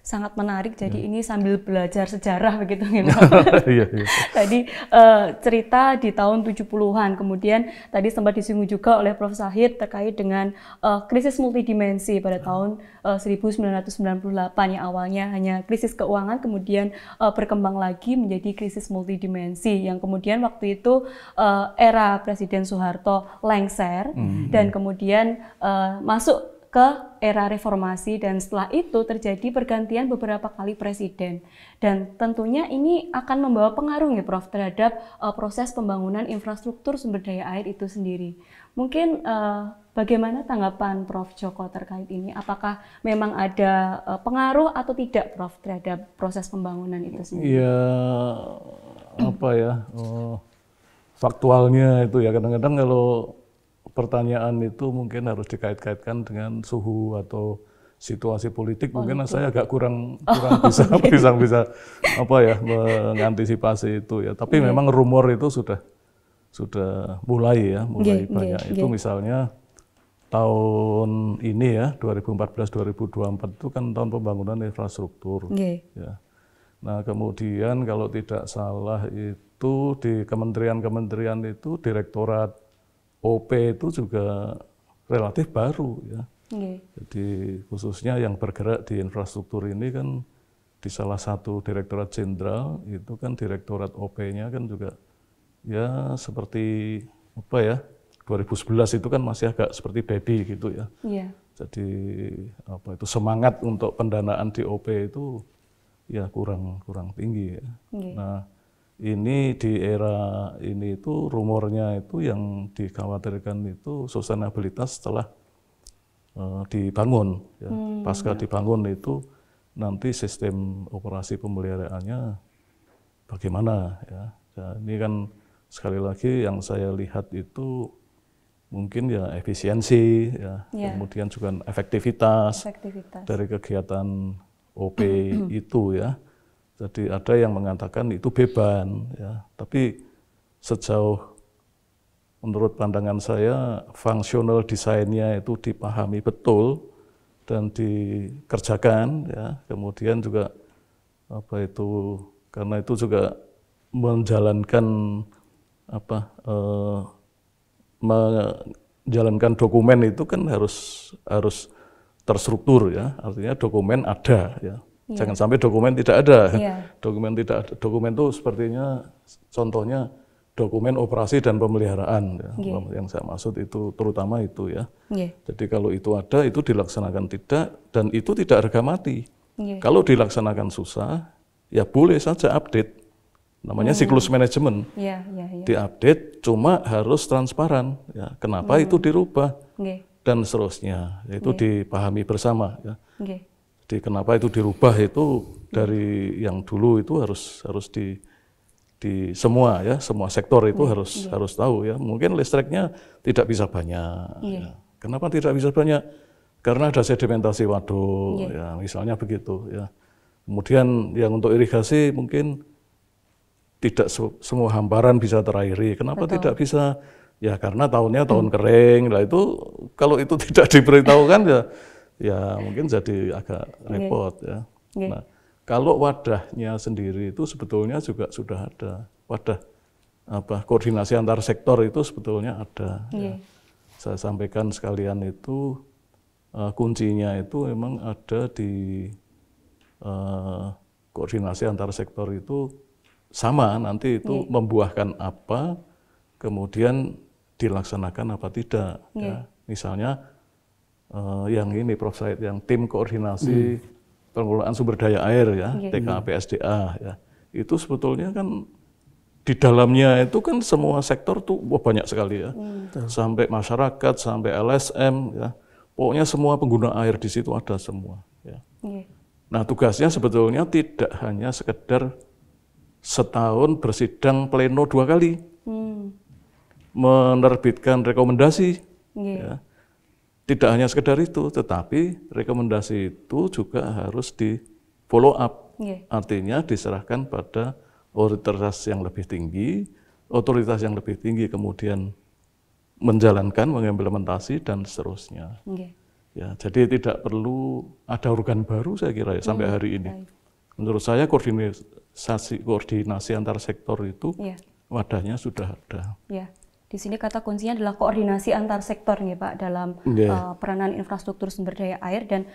sangat menarik. Jadi ini sambil belajar sejarah begitu ya. Tadi cerita di tahun 70-an, kemudian tadi sempat disinggung juga oleh Prof. Zahid terkait dengan krisis multidimensi pada tahun 1998 yang awalnya hanya krisis keuangan, kemudian berkembang lagi menjadi krisis multidimensi yang kemudian waktu itu era Presiden Soeharto lengser dan kemudian masuk ke era reformasi, dan setelah itu terjadi pergantian beberapa kali presiden, dan tentunya ini akan membawa pengaruh ya Prof terhadap proses pembangunan infrastruktur sumber daya air itu sendiri. Mungkin bagaimana tanggapan Prof Joko terkait ini? Apakah memang ada pengaruh atau tidak Prof terhadap proses pembangunan itu sendiri? Ya apa ya, faktualnya itu ya kadang-kadang kalau pertanyaan itu mungkin harus dikait-kaitkan dengan suhu atau situasi politik. Mungkin saya agak kurang bisa apa ya mengantisipasi itu ya. Tapi memang rumor itu sudah mulai banyak. Itu misalnya tahun ini ya 2014-2024 itu kan tahun pembangunan infrastruktur. Ya. Nah kemudian kalau tidak salah itu di kementerian-kementerian itu direktorat OP itu juga relatif baru ya. Jadi khususnya yang bergerak di infrastruktur ini kan di salah satu direktorat jenderal itu kan direktorat OP-nya kan juga ya seperti apa ya 2011 itu kan masih agak seperti baby gitu ya. Jadi apa itu semangat untuk pendanaan di OP itu ya kurang tinggi ya. Nah ini di era ini itu rumornya itu yang dikhawatirkan itu sustainabilitas setelah dibangun ya. Pasca dibangun itu nanti sistem operasi pemeliharaannya bagaimana ya. Nah, ini kan sekali lagi yang saya lihat itu mungkin ya efisiensi ya, kemudian juga efektivitas dari kegiatan OP itu ya. Jadi ada yang mengatakan itu beban, ya. Tapi sejauh menurut pandangan saya functional desainnya itu dipahami betul dan dikerjakan, ya. Kemudian juga apa itu karena itu juga menjalankan menjalankan dokumen itu kan harus terstruktur ya, artinya dokumen ada ya. Jangan sampai dokumen tidak ada. Dokumen itu sepertinya contohnya dokumen operasi dan pemeliharaan ya. Yang saya maksud itu terutama itu ya. Jadi kalau itu ada itu dilaksanakan tidak dan itu tidak harga mati. Kalau dilaksanakan susah ya boleh saja update. Namanya siklus manajemen. Diupdate cuma harus transparan ya. Kenapa itu dirubah dan seterusnya. Itu dipahami bersama ya. Jadi kenapa itu dirubah itu dari yang dulu itu harus di semua ya, semua sektor itu harus tahu ya. Mungkin listriknya tidak bisa banyak. Ya. Kenapa tidak bisa banyak? Karena ada sedimentasi waduk ya, misalnya begitu ya. Kemudian yang untuk irigasi mungkin tidak semua hamparan bisa terairi. Kenapa tidak bisa? Ya karena tahunnya tahun kering. Lah itu kalau itu tidak diberitahukan ya mungkin jadi agak repot ya. Nah, kalau wadahnya sendiri itu sebetulnya juga sudah ada. Wadah koordinasi antar sektor itu sebetulnya ada. Ya. Saya sampaikan sekalian itu kuncinya itu memang ada di koordinasi antar sektor itu sama nanti itu membuahkan apa, kemudian dilaksanakan apa tidak. Ya. Misalnya yang ini Prof. Said, yang tim koordinasi pengelolaan sumber daya air ya, TKPSDA ya, itu sebetulnya kan di dalamnya itu kan semua sektor tuh banyak sekali ya, sampai masyarakat, sampai LSM ya, pokoknya semua pengguna air di situ ada semua. Ya. Nah tugasnya sebetulnya tidak hanya sekedar setahun bersidang pleno 2 kali, menerbitkan rekomendasi. Ya. Tidak hanya sekedar itu, tetapi rekomendasi itu juga harus di follow up. Artinya diserahkan pada otoritas yang lebih tinggi kemudian menjalankan, mengimplementasi dan seterusnya. Ya, jadi tidak perlu ada organ baru saya kira ya sampai hari ini. Menurut saya koordinasi antar sektor itu wadahnya sudah ada. Ya. Di sini kata kuncinya adalah koordinasi antar sektor nih Pak dalam peranan infrastruktur sumber daya air, dan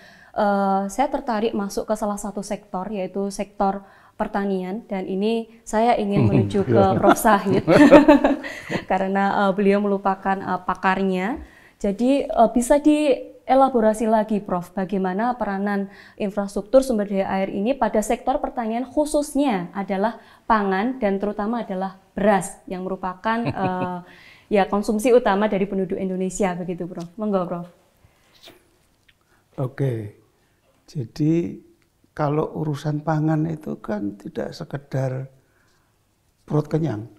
saya tertarik masuk ke salah satu sektor yaitu sektor pertanian, dan ini saya ingin menuju ke Prof. Zahid karena beliau merupakan pakarnya. Jadi bisa dielaborasi lagi Prof, bagaimana peranan infrastruktur sumber daya air ini pada sektor pertanian, khususnya adalah pangan dan terutama adalah beras yang merupakan ya konsumsi utama dari penduduk Indonesia begitu Prof. Monggo Prof. Oke. Jadi kalau urusan pangan itu kan tidak sekedar perut kenyang.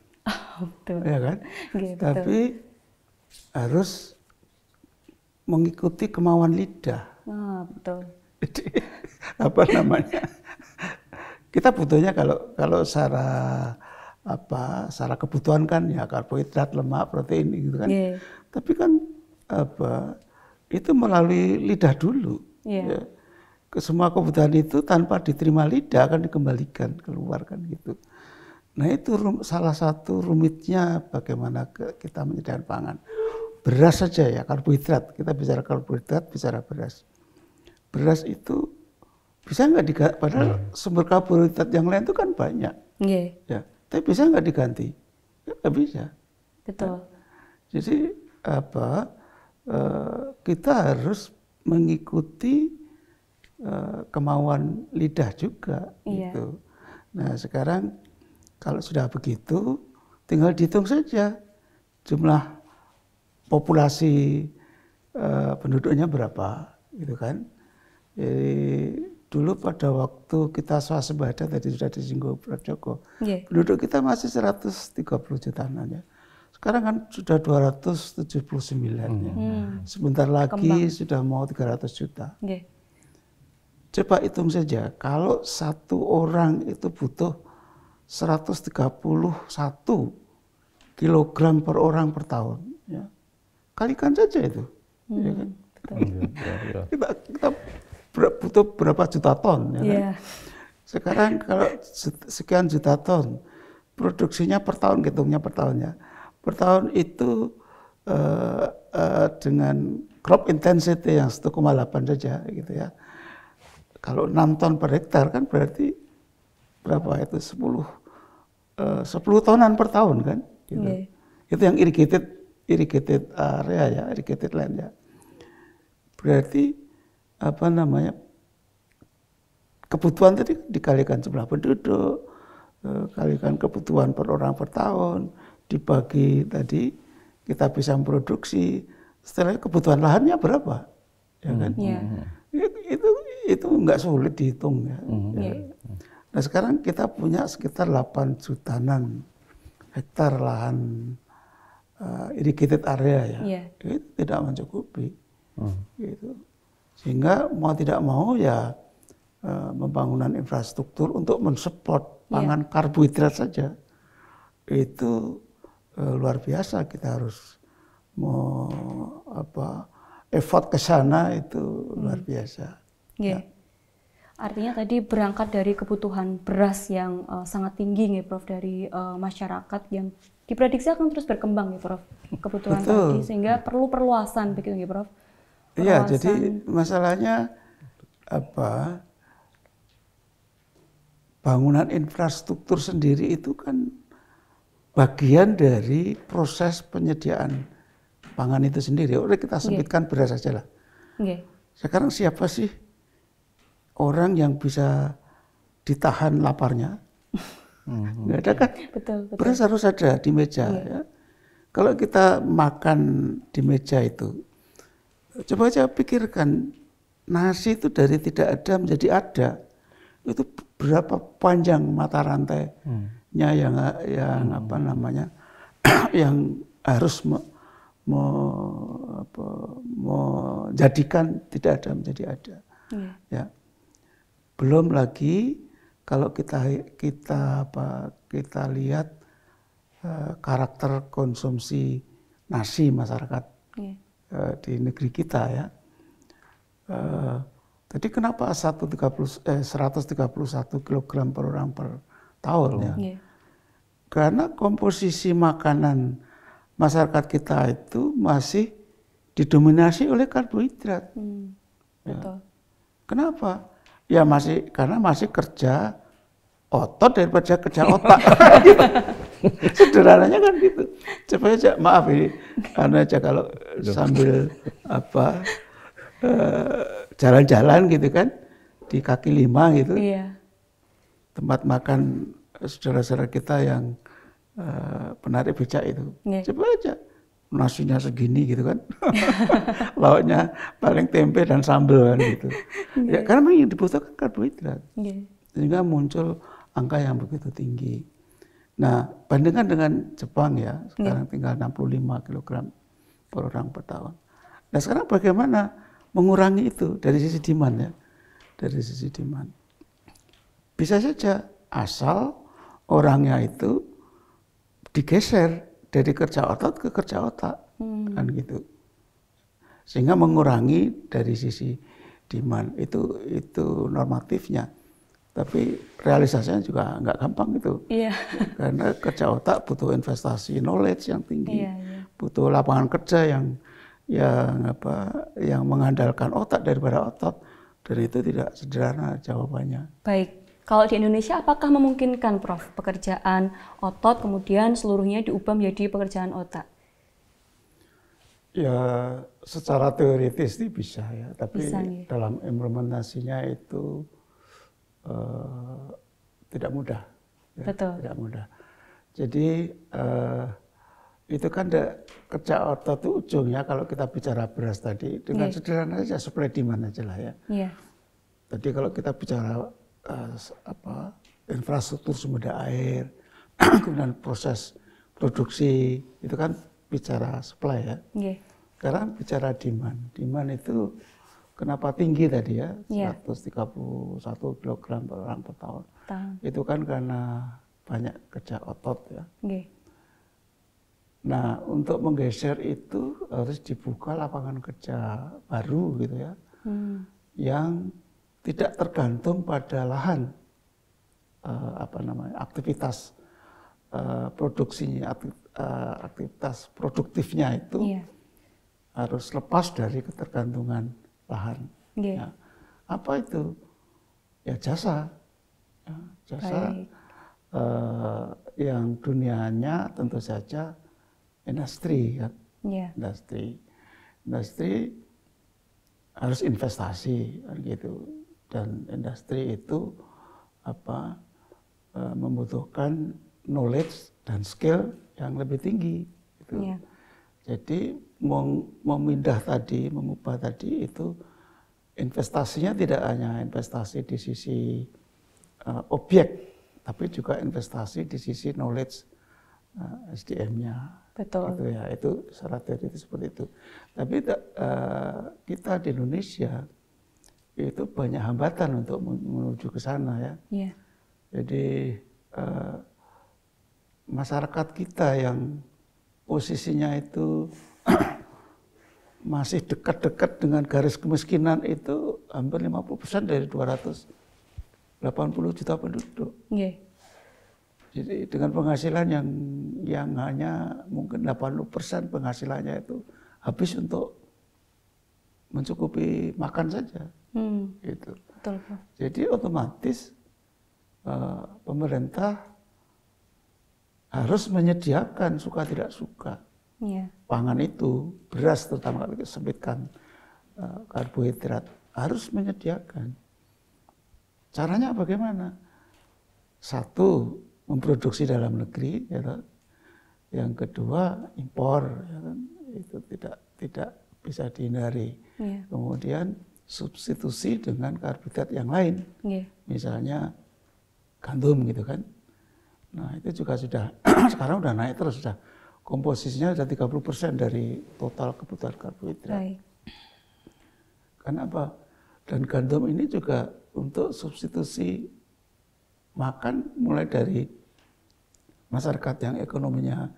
Betul. Ya kan? Gitu, tapi harus mengikuti kemauan lidah. Betul. Jadi, apa namanya? Kita butuhnya kalau secara kebutuhan kan ya karbohidrat, lemak, protein gitu kan. Tapi kan itu melalui lidah dulu. Ya. Semua kebutuhan itu tanpa diterima lidah akan dikembalikan keluar kan gitu. Nah itu salah satu rumitnya bagaimana kita menyediakan pangan. Beras saja ya, karbohidrat. Kita bicara karbohidrat, bicara beras. Beras itu bisa nggak diganti? Padahal sumber karbohidrat yang lain itu kan banyak. Ya, tapi bisa nggak diganti? Nggak bisa. Betul. Jadi kita harus mengikuti kemauan lidah juga. Gitu. Nah sekarang kalau sudah begitu, tinggal dihitung saja jumlah populasi penduduknya berapa, gitu kan? Jadi dulu pada waktu kita swasembada tadi sudah disinggung Prof. Joko, penduduk kita masih 130 jutaan ya. Sekarang kan sudah 279 ya. Sebentar lagi sudah mau 300 juta. Coba hitung saja, kalau satu orang itu butuh 131 kilogram per orang per tahun. Ya. Kalikan saja itu. Ya kan? Kita butuh berapa juta ton. Ya kan? Sekarang kalau sekian juta ton, produksinya per tahun, hitungnya per tahun ya. Per tahun itu dengan crop intensity yang 1,8 saja gitu ya. Kalau 6 ton per hektar kan berarti berapa itu 10 tonan per tahun kan gitu. Itu yang irrigated area ya, irrigated land ya. Berarti apa namanya, kebutuhan tadi dikalikan jumlah penduduk, kalikan kebutuhan per orang per tahun, dibagi tadi kita bisa memproduksi, setelah kebutuhan lahannya berapa, ya kan? Itu nggak sulit dihitung ya. Nah sekarang kita punya sekitar 8 jutaan hektar lahan irrigated area ya, itu tidak mencukupi, gitu. Sehingga mau tidak mau ya pembangunan infrastruktur untuk mensupport pangan karbohidrat saja itu luar biasa. Kita harus effort ke sana itu luar biasa. Artinya tadi berangkat dari kebutuhan beras yang sangat tinggi nih Prof, dari masyarakat yang diprediksi akan terus berkembang nih Prof, kebutuhan tadi, sehingga perlu perluasan begitu nih Prof. Iya, jadi masalahnya bangunan infrastruktur sendiri itu kan bagian dari proses penyediaan pangan itu sendiri. Udah kita sebutkan beras saja lah. Sekarang siapa sih orang yang bisa ditahan laparnya? Nggak ada kan? Betul. Beras harus ada di meja. Ya. Kalau kita makan di meja itu, coba aja pikirkan, nasi itu dari tidak ada menjadi ada. Itu berapa panjang mata rantainya yang apa namanya, yang harus menjadikan tidak ada menjadi ada. Ya. Belum lagi kalau kita lihat karakter konsumsi nasi masyarakat di negeri kita ya. Jadi kenapa 131 kg per orang per tahun ya? Karena komposisi makanan masyarakat kita itu masih didominasi oleh karbohidrat. Betul. Kenapa? Ya karena masih kerja otot daripada kerja otak. Sederhananya kan gitu. Coba aja, maaf ini, karena aja kalau sambil jalan-jalan gitu kan di kaki lima gitu, tempat makan saudara-saudara kita yang penarik becak itu, coba aja nasinya segini gitu kan, lauknya paling tempe dan sambal kan gitu. Ya karena memang yang dibutuhkan karbohidrat, sehingga muncul angka yang begitu tinggi. Nah, bandingkan dengan Jepang ya, sekarang tinggal 65 kg per orang per tahun. Nah, sekarang bagaimana mengurangi itu dari sisi demand ya? Dari sisi demand. Bisa saja asal orangnya itu digeser dari kerja otot ke kerja otak, kan gitu. Sehingga mengurangi dari sisi demand, itu normatifnya. Tapi realisasinya juga nggak gampang itu. Karena kerja otak butuh investasi knowledge yang tinggi, butuh lapangan kerja yang mengandalkan otak daripada otot, dan itu tidak sederhana jawabannya. Baik, kalau di Indonesia apakah memungkinkan, Prof, pekerjaan otot kemudian seluruhnya diubah menjadi pekerjaan otak? Ya, secara teoritis sih bisa ya, tapi bisa, ya. Dalam implementasinya itu tidak mudah. Ya, betul. Tidak mudah. Jadi itu kan kerja otot itu ujungnya kalau kita bicara beras tadi dengan sederhana saja supply demand aja lah ya. Jadi kalau kita bicara infrastruktur sumber daya air, kemudian proses produksi, itu kan bicara supply ya. Sekarang bicara demand. Demand itu kenapa tinggi tadi ya, 131 kg per orang per tahun. Itu kan karena banyak kerja otot ya. Nah, untuk menggeser itu harus dibuka lapangan kerja baru gitu ya, yang tidak tergantung pada lahan, aktivitas produksinya, aktivitas produktifnya itu harus lepas dari ketergantungan lahan. Ya. Apa itu? Ya jasa, yang dunianya tentu saja industri kan, industri harus investasi kan gitu, dan industri itu membutuhkan knowledge dan skill yang lebih tinggi gitu. Jadi mengubah tadi itu investasinya tidak hanya investasi di sisi objek, tapi juga investasi di sisi knowledge SDM-nya. Betul. Gitu ya, itu secara teori itu seperti itu. Tapi kita di Indonesia itu banyak hambatan untuk menuju ke sana ya. Jadi masyarakat kita yang posisinya itu masih dekat-dekat dengan garis kemiskinan itu hampir 50% dari 280 juta penduduk. Jadi dengan penghasilan yang hanya mungkin 80% penghasilannya itu habis untuk mencukupi makan saja. Gitu. Betul. Jadi otomatis pemerintah harus menyediakan suka tidak suka pangan itu, beras terutama kalau disebutkan karbohidrat, harus menyediakan. Caranya bagaimana? Satu, memproduksi dalam negeri, ya kan? Yang kedua impor, ya kan? Itu tidak bisa dihindari. Kemudian substitusi dengan karbohidrat yang lain, misalnya gandum gitu kan. Nah itu juga sudah sekarang sudah naik terus, sudah komposisinya sudah 30% dari total kebutuhan karbohidrat. Kenapa? Dan gandum ini juga untuk substitusi makan mulai dari masyarakat yang ekonominya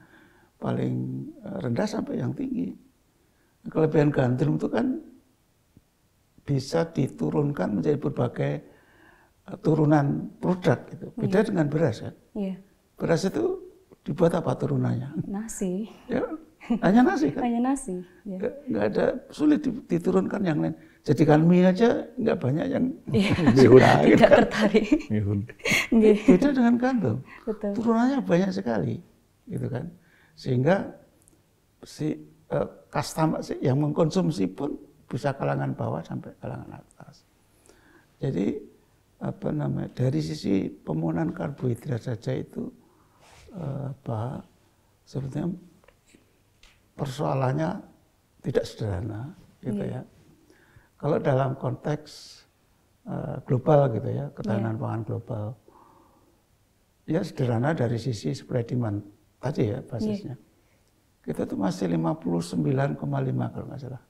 paling rendah sampai yang tinggi. Kelebihan gandum itu kan bisa diturunkan menjadi berbagai turunan produk gitu. Beda dengan beras kan. Beras itu dibuat apa turunannya? Nasi. Ya, hanya nasi kan? Hanya nasi. Nggak ada, sulit diturunkan yang lain. Jadikan mie aja nggak banyak yang tidak tertarik. Beda dengan gandum. Betul. Turunannya banyak sekali, gitu kan. Sehingga si customer yang mengkonsumsi pun bisa kalangan bawah sampai kalangan atas. Jadi dari sisi pemenuhan karbohidrat saja itu sebetulnya persoalannya tidak sederhana, gitu ya. Kalau dalam konteks global gitu ya, ketahanan pangan global, ya sederhana dari sisi supply demand tadi ya basisnya. Kita tuh masih 59,5 kalau nggak salah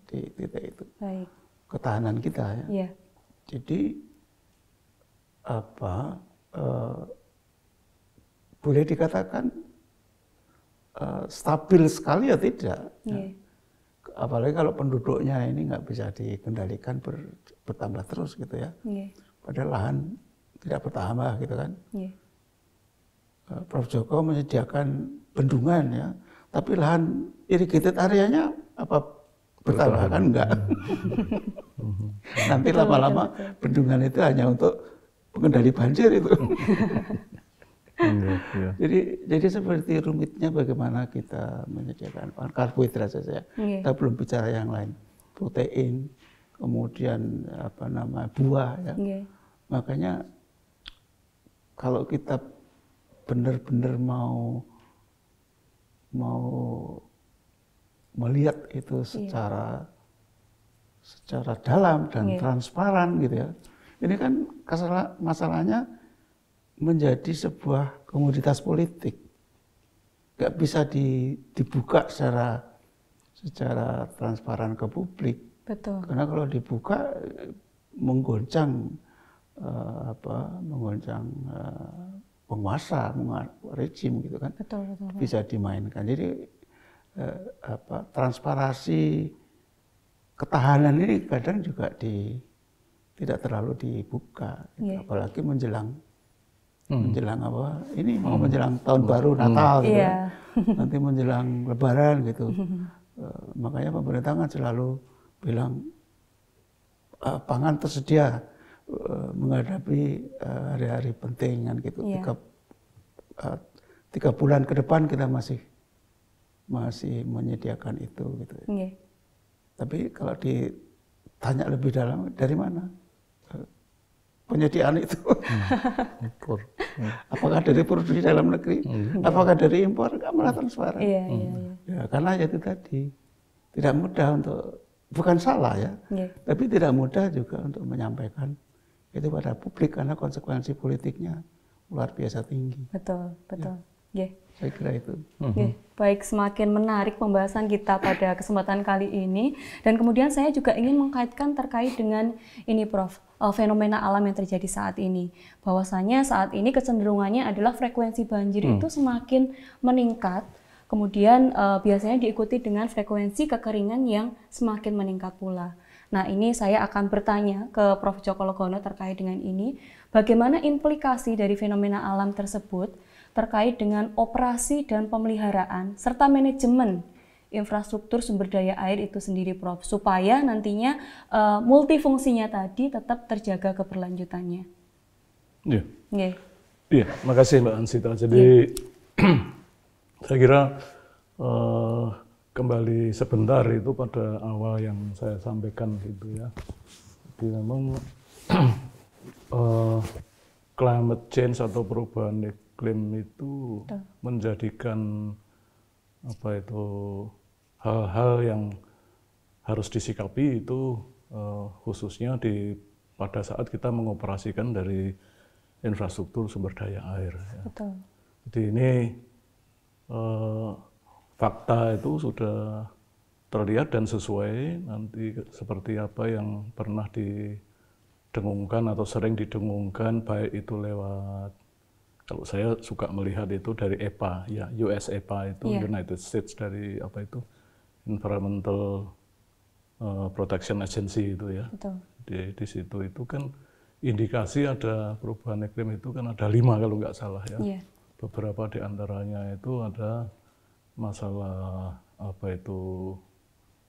di titik itu. Baik. Ketahanan kita ya. Jadi boleh dikatakan stabil sekali ya tidak. Apalagi kalau penduduknya ini nggak bisa dikendalikan bertambah terus gitu ya. Padahal lahan tidak bertambah gitu kan. Prof Joko menyediakan bendungan ya, tapi lahan irrigated areanya apa bertambah kan enggak. Nanti lama-lama bendungan itu hanya untuk pengendali banjir itu. Jadi seperti rumitnya bagaimana kita menyediakan karbohidrat saja. Kita belum bicara yang lain, protein, kemudian buah ya. Makanya kalau kita benar-benar mau melihat itu secara dalam dan transparan gitu ya. Ini kan masalahnya menjadi sebuah komoditas politik, nggak bisa dibuka secara transparan ke publik. Betul. Karena kalau dibuka menggoncang penguasa, rejim gitu kan. Betul. Bisa dimainkan. Jadi transparansi ketahanan ini kadang juga tidak terlalu dibuka, gitu. Apalagi menjelang ini mau menjelang tahun baru Natal gitu kan. Nanti menjelang Lebaran gitu. Makanya pemerintah kan selalu bilang pangan tersedia menghadapi hari-hari penting kan gitu. 3 bulan ke depan kita masih menyediakan itu gitu. Tapi kalau ditanya lebih dalam, dari mana penyediaan itu? Apakah dari produksi dalam negeri? Apakah dari impor? Enggak, malah transparan. Ya, karena itu tadi tidak mudah bukan salah ya, tapi tidak mudah juga untuk menyampaikan itu pada publik karena konsekuensi politiknya luar biasa tinggi. Betul. Saya kira itu. Baik, semakin menarik pembahasan kita pada kesempatan kali ini. Dan kemudian saya juga ingin mengkaitkan terkait dengan ini Prof, fenomena alam yang terjadi saat ini. Bahwasanya saat ini kecenderungannya adalah frekuensi banjir itu semakin meningkat. Kemudian biasanya diikuti dengan frekuensi kekeringan yang semakin meningkat pula. Nah, ini saya akan bertanya ke Prof Djoko Legono terkait dengan ini. Bagaimana implikasi dari fenomena alam tersebut terkait dengan operasi dan pemeliharaan serta manajemen infrastruktur sumber daya air itu sendiri, Prof, supaya nantinya multifungsinya tadi tetap terjaga keberlanjutannya. Iya, makasih Mbak Ansita. Jadi saya kira kembali sebentar itu pada awal yang saya sampaikan gitu ya. Jadi memang climate change atau perubahan iklim itu menjadikan hal-hal yang harus disikapi itu khususnya pada saat kita mengoperasikan dari infrastruktur sumber daya air. Ya. Jadi ini fakta itu sudah terlihat dan sesuai nanti seperti apa yang pernah didengungkan atau sering didengungkan, baik itu lewat, kalau saya suka melihat itu dari EPA, ya US EPA itu United States dari Environmental Protection Agency itu ya. Betul. Di situ itu kan indikasi ada perubahan iklim itu kan ada 5 kalau nggak salah ya. Yeah. Beberapa di antaranya itu ada masalah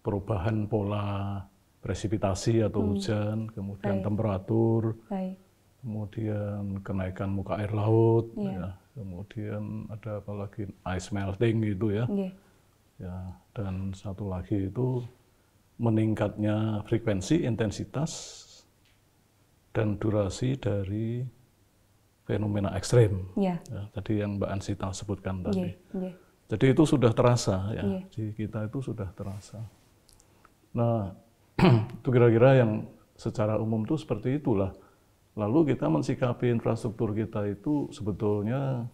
perubahan pola presipitasi atau hujan, kemudian temperatur, kemudian kenaikan muka air laut, ya. Kemudian ada apa lagi, ice melting gitu ya. Ya, dan satu lagi itu meningkatnya frekuensi, intensitas, dan durasi dari fenomena ekstrem. Ya, tadi yang Mbak Ansita sebutkan tadi. Jadi itu sudah terasa ya, di kita itu sudah terasa. Nah, itu kira-kira yang secara umum itu seperti itulah. Lalu kita mensikapi infrastruktur kita itu sebetulnya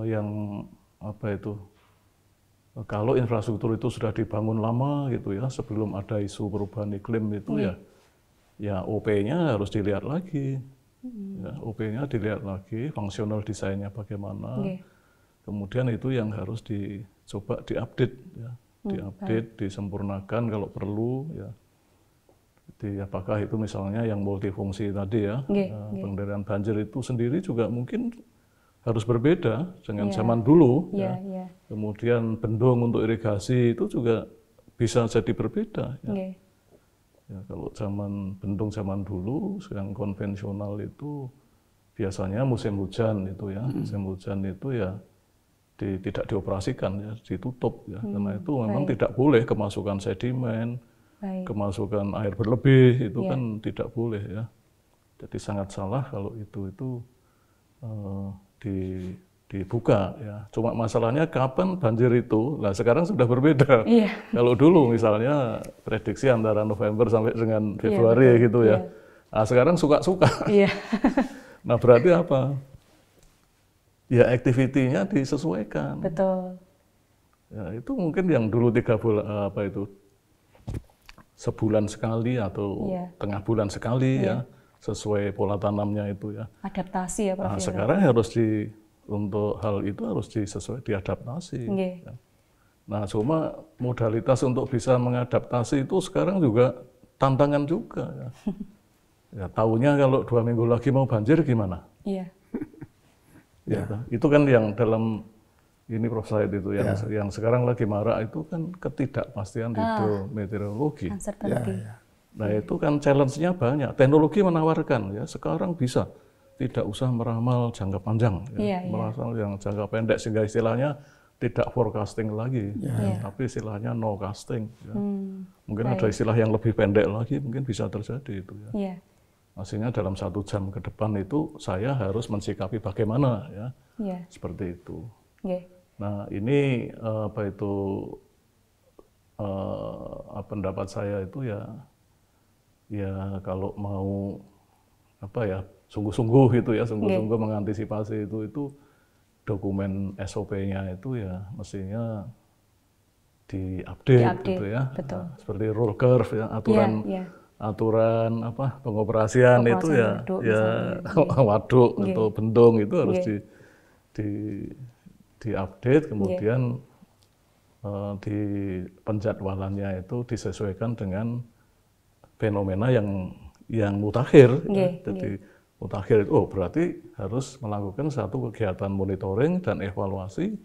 yang kalau infrastruktur itu sudah dibangun lama gitu ya, sebelum ada isu perubahan iklim itu ya OP-nya harus dilihat lagi. Ya, OP-nya dilihat lagi, fungsional desainnya bagaimana. Kemudian itu yang harus dicoba diupdate ya. Diupdate, disempurnakan kalau perlu ya. Jadi apakah itu misalnya yang multifungsi tadi ya, pengendalian banjir itu sendiri juga mungkin harus berbeda dengan zaman dulu ya. Kemudian bendung untuk irigasi itu juga bisa jadi berbeda ya. Ya, kalau bendung zaman dulu yang konvensional itu biasanya musim hujan itu ya, musim hujan itu ya tidak dioperasikan ya, ditutup ya, karena itu memang tidak boleh kemasukan sedimen, kemasukan air berlebih itu kan tidak boleh ya. Jadi sangat salah kalau itu dibuka ya. Cuma masalahnya kapan banjir itu? Nah sekarang sudah berbeda. Kalau dulu misalnya prediksi antara November sampai dengan Februari gitu ya. Nah sekarang suka-suka. Nah berarti apa? Ya activity-nya disesuaikan. Betul. Ya itu mungkin yang dulu 3 bulan sebulan sekali atau tengah bulan sekali ya, sesuai pola tanamnya itu ya. Adaptasi ya Prof. Nah, sekarang harus untuk hal itu harus diadaptasi. Ya. Nah cuma modalitas untuk bisa mengadaptasi itu sekarang juga tantangan juga ya. Ya tahunya kalau 2 minggu lagi mau banjir gimana? Ya, itu kan yang dalam ini Prof Said itu yang sekarang lagi marak itu kan ketidakpastian hidrometeorologi. Nah itu kan challenge-nya banyak. Teknologi menawarkan ya sekarang bisa tidak usah meramal jangka panjang, meramal yang jangka pendek sehingga istilahnya tidak forecasting lagi, tapi istilahnya no casting. Ya. Mungkin ada istilah yang lebih pendek lagi, mungkin bisa terjadi itu ya. Maksudnya dalam 1 jam ke depan itu saya harus mensikapi bagaimana ya, seperti itu. Nah ini pendapat saya itu ya kalau mau sungguh-sungguh gitu ya, sungguh-sungguh mengantisipasi itu dokumen SOP-nya itu ya mestinya diupdate gitu ya. Nah, seperti roll curve ya, aturan pengoperasian itu ya waduk atau bendung itu harus diupdate, kemudian di penjadwalannya itu disesuaikan dengan fenomena yang mutakhir. Jadi mutakhir itu berarti harus melakukan satu kegiatan monitoring dan evaluasi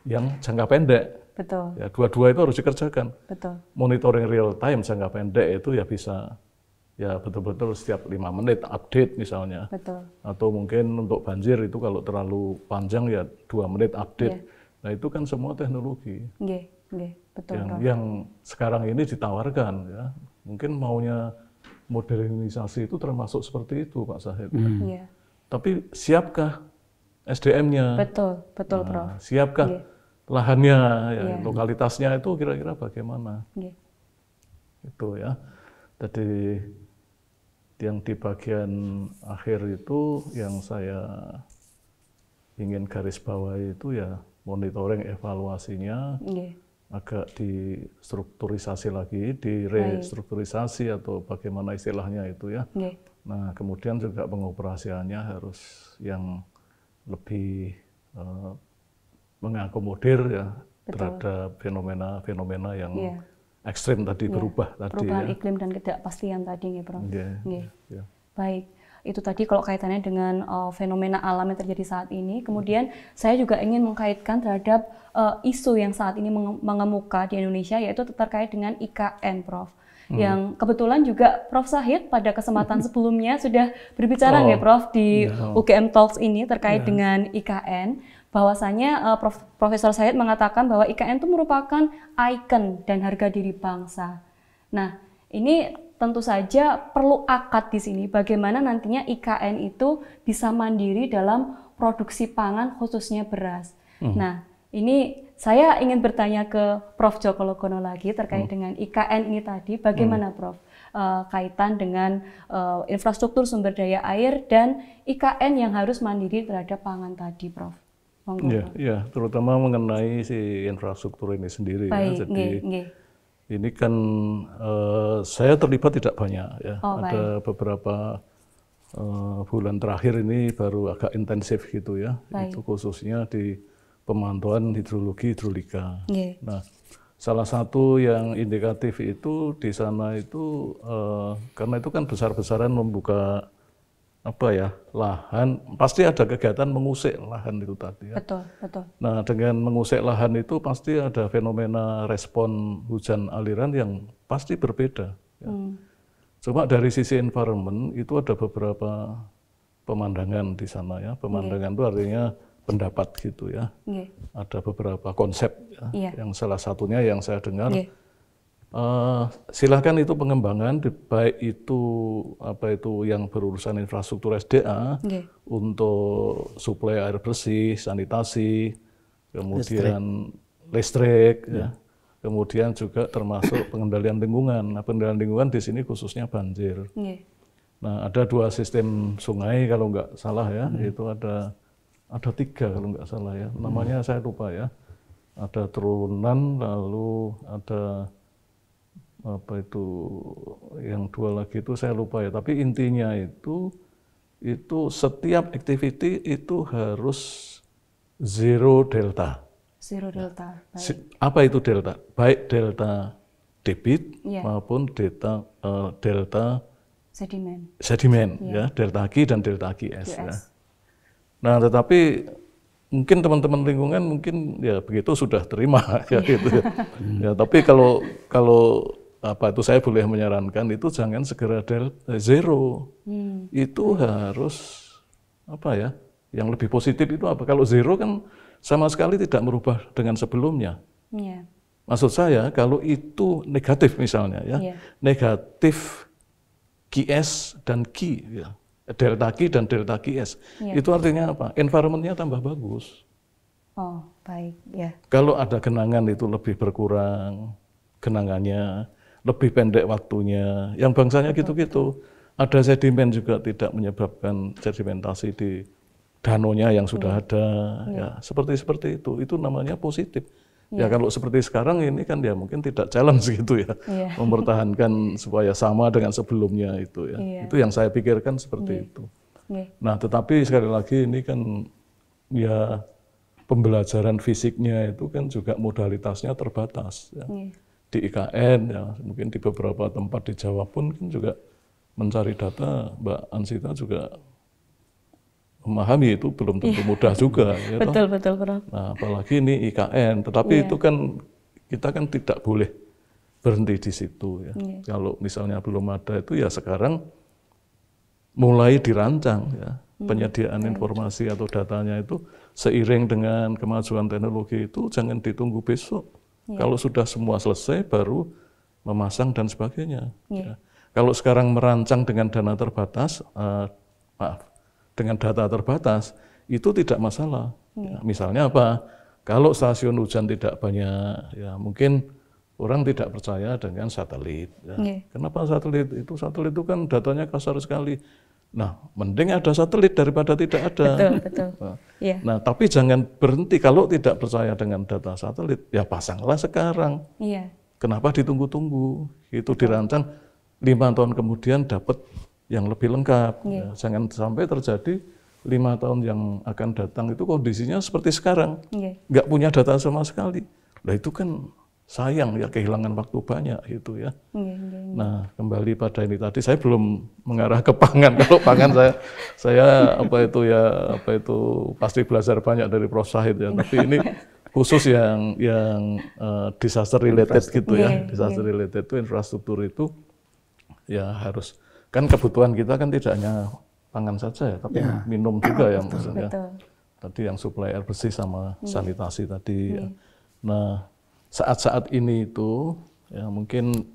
yang jangka pendek. Betul. Ya, dua-dua itu harus dikerjakan. Betul. Monitoring real time jangka pendek itu ya bisa ya betul-betul setiap 5 menit update misalnya. Betul. Atau mungkin untuk banjir itu kalau terlalu panjang ya 2 menit update. Nah itu kan semua teknologi. Betul. Yang sekarang ini ditawarkan ya. Mungkin maunya modernisasi itu termasuk seperti itu Pak Sahid. Tapi siapkah SDM-nya? Betul Prof. Siapkah lahannya, lokalitasnya itu kira-kira bagaimana? Itu ya. Jadi yang di bagian akhir itu yang saya ingin garis bawahi itu ya monitoring evaluasinya agak distrukturisasi lagi, direstrukturisasi atau bagaimana istilahnya itu ya. Nah kemudian juga pengoperasiannya harus yang lebih mengakomodir ya terhadap fenomena-fenomena yang ekstrim tadi, berubah tadi. Perubahan ya. iklim dan ketidakpastian tadi, nggih, Prof. Yeah. Baik. Itu tadi kalau kaitannya dengan fenomena alam yang terjadi saat ini. Kemudian saya juga ingin mengkaitkan terhadap isu yang saat ini mengemuka di Indonesia, yaitu terkait dengan IKN, Prof. Yang kebetulan juga Prof. Sahid pada kesempatan sebelumnya sudah berbicara ya, Prof, di UGM Talks ini terkait dengan IKN. Bahwasanya Profesor Sahid mengatakan bahwa IKN itu merupakan ikon dan harga diri bangsa. Nah, ini tentu saja perlu akad di sini bagaimana nantinya IKN itu bisa mandiri dalam produksi pangan khususnya beras. Nah, ini saya ingin bertanya ke Prof. Djoko Logono lagi terkait dengan IKN ini tadi, bagaimana Prof? Kaitan dengan infrastruktur sumber daya air dan IKN yang harus mandiri terhadap pangan tadi, Prof. Ya, terutama mengenai si infrastruktur ini sendiri. Baik, ya. Jadi ini kan saya terlibat tidak banyak ya. Ada beberapa bulan terakhir ini baru agak intensif gitu ya. Itu khususnya di pemantauan hidrologi hidrolika. Nah, salah satu yang indikatif itu di sana itu karena itu kan besar-besaran membuka lahan, pasti ada kegiatan mengusik lahan itu tadi ya. Betul. Nah, dengan mengusik lahan itu pasti ada fenomena respon hujan aliran yang pasti berbeda. Ya. Cuma dari sisi environment itu ada beberapa pemandangan di sana ya. Pemandangan itu artinya pendapat gitu ya. Ada beberapa konsep ya. Yang salah satunya yang saya dengar. Silakan itu pengembangan, baik itu yang berurusan infrastruktur SDA untuk suplai air bersih, sanitasi, kemudian listrik ya. Kemudian juga termasuk pengendalian lingkungan. Nah, pengendalian lingkungan di sini khususnya banjir. Nah, ada 2 sistem sungai kalau nggak salah ya, itu ada 3 kalau nggak salah ya. Namanya saya lupa ya. Ada Turunan, lalu ada yang 2 lagi itu saya lupa ya, tapi intinya itu setiap activity itu harus zero delta. Baik. Apa itu delta? Baik delta debit maupun delta sedimen ya, delta Q dan delta QS. Ya. Nah, tetapi mungkin teman-teman lingkungan mungkin ya begitu sudah terima ya gitu ya. Ya, tapi kalau saya boleh menyarankan itu jangan segera zero. Itu harus yang lebih positif itu apa? Kalau zero kan sama sekali tidak merubah dengan sebelumnya. Maksud saya kalau itu negatif misalnya ya, negatif QS dan Q ya. Delta Q dan delta QS. Itu artinya apa? Environment-nya tambah bagus. Oh, baik ya. Kalau ada genangan itu lebih berkurang genangannya, lebih pendek waktunya. Yang bangsanya gitu-gitu. Ada sedimen juga tidak menyebabkan sedimentasi di danaunya yang sudah ada. Ya, seperti itu. Itu namanya positif. Ya kalau seperti sekarang ini kan ya mungkin tidak challenge gitu ya. Mempertahankan supaya sama dengan sebelumnya itu ya. Itu yang saya pikirkan seperti itu. Nah, tetapi sekali lagi ini kan ya pembelajaran fisiknya itu kan juga modalitasnya terbatas ya. Di IKN ya, mungkin di beberapa tempat di Jawa pun kan juga mencari data, Mbak Ansita juga memahami itu belum tentu mudah juga. Ya, betul, Prof. Nah, apalagi ini IKN, tetapi itu kan kita kan tidak boleh berhenti di situ ya. Kalau misalnya belum ada itu ya sekarang mulai dirancang ya. Penyediaan informasi atau datanya itu seiring dengan kemajuan teknologi itu jangan ditunggu besok. Kalau sudah semua selesai baru memasang dan sebagainya. Ya. Kalau sekarang merancang dengan dana terbatas, dengan data terbatas itu tidak masalah. Ya, misalnya apa? Kalau stasiun hujan tidak banyak, ya mungkin orang tidak percaya dengan satelit. Ya. Kenapa satelit? Satelit itu kan datanya kasar sekali. Nah, mending ada satelit daripada tidak ada. Betul. Nah, tapi jangan berhenti kalau tidak percaya dengan data satelit, ya pasanglah sekarang. Kenapa ditunggu-tunggu? Itu dirancang 5 tahun kemudian dapat yang lebih lengkap. Ya, jangan sampai terjadi 5 tahun yang akan datang itu kondisinya seperti sekarang, nggak punya data sama sekali. Nah itu kan sayang ya kehilangan waktu banyak gitu ya. Nah, kembali pada ini tadi saya belum mengarah ke pangan. Kalau pangan saya apa itu pasti belajar banyak dari Prof. Shahid ya. Tapi ini khusus yang disaster related gitu ya. Disaster related itu infrastruktur itu ya harus, kan kebutuhan kita kan tidak hanya pangan saja ya, tapi minum juga ya maksudnya. Tadi yang suplai air bersih sama sanitasi tadi ya. Nah, saat-saat ini itu ya mungkin